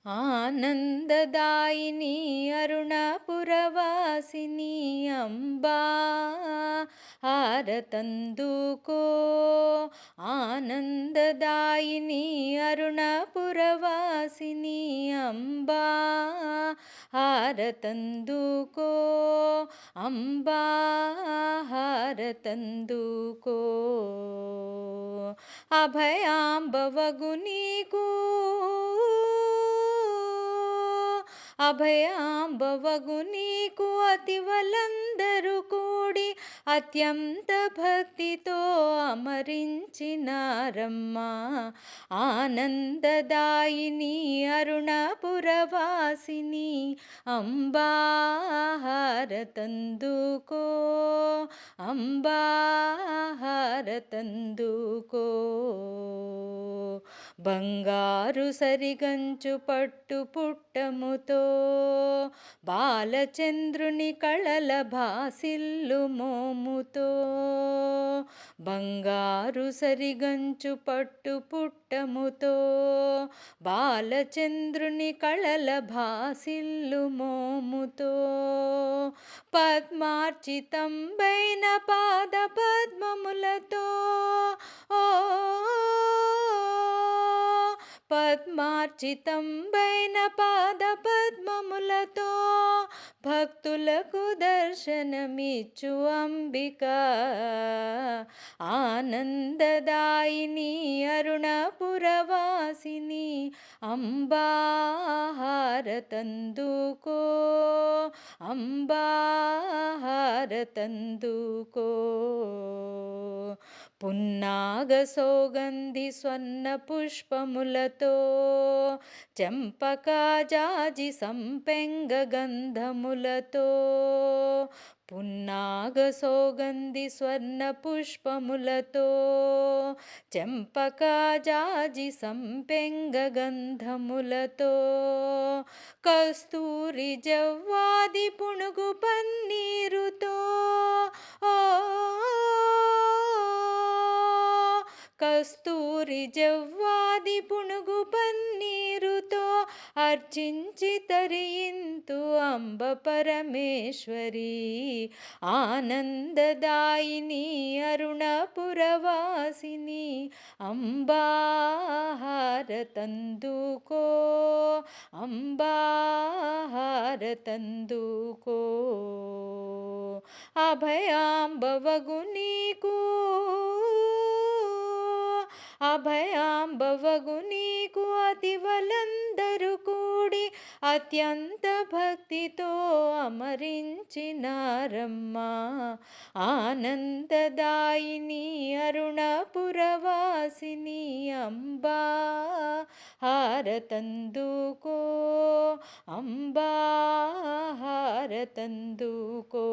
ఆనందదాయిని అరుణపురవాసిని అంబా హారతందుకో. ఆనందదాయిని అరుణపురవాసిని అంబా హారతందుకో. అంబా హారతందుకో. అభయాంబవగు నీకు అభయాంబవగు నీకు అతివలందరూ కూడి అత్యంత భక్తితో అమరించినారమ్మా. ఆనందదాయిని అరుణపురవాసిని అంబా హారతందుకో. అంబా హారతందుకో. బంగారు సరిగంచు పట్టు పుట్టముతో బాలచంద్రుని కళల భాసిల్లు మోముతో. బంగారు సరిగంచు పట్టు పుట్టముతో బాలచంద్రుని కళల భాసిల్లు మోముతో. పద్మార్చితంబైన పాద పద్మములతో పద్మార్చితంబైన పాద పద్మములతో భక్తులకు దర్శనమిచ్చు అంబిక. ఆనందదాయిని అరుణపురవాసిని అంబా హారతందుకో. అంబా హారతందుకో. పున్నాగ సౌగంధి స్వర్ణ పుష్పములతో చంపకా జాజి సంపెంగ గంధములతో. పున్నాగ సౌగంధి స్వర్ణ పుష్పములతో చంపకా జాజి సంపెంగ గంధములతో. కస్తూరి జవ్వాది పుణుగు పన్నీరుతో కస్తూరి జవ్వాది పుణుగు పన్నీరుతో అర్చించి తరింతు అంబ పరమేశ్వరి. ఆనందదాయిని అరుణపురవాసిని అంబా హారతందుకో. అంబా హారతందుకో. అభయాంబవగు నీకు అభయాంబవగు నీకు అతివలందరూ కూడి అత్యంత భక్తితో అమరించినారమ్మా. ఆనందదాయిని అరుణపురవాసిని అంబా హారతందుకో. అంబా హారతందుకో.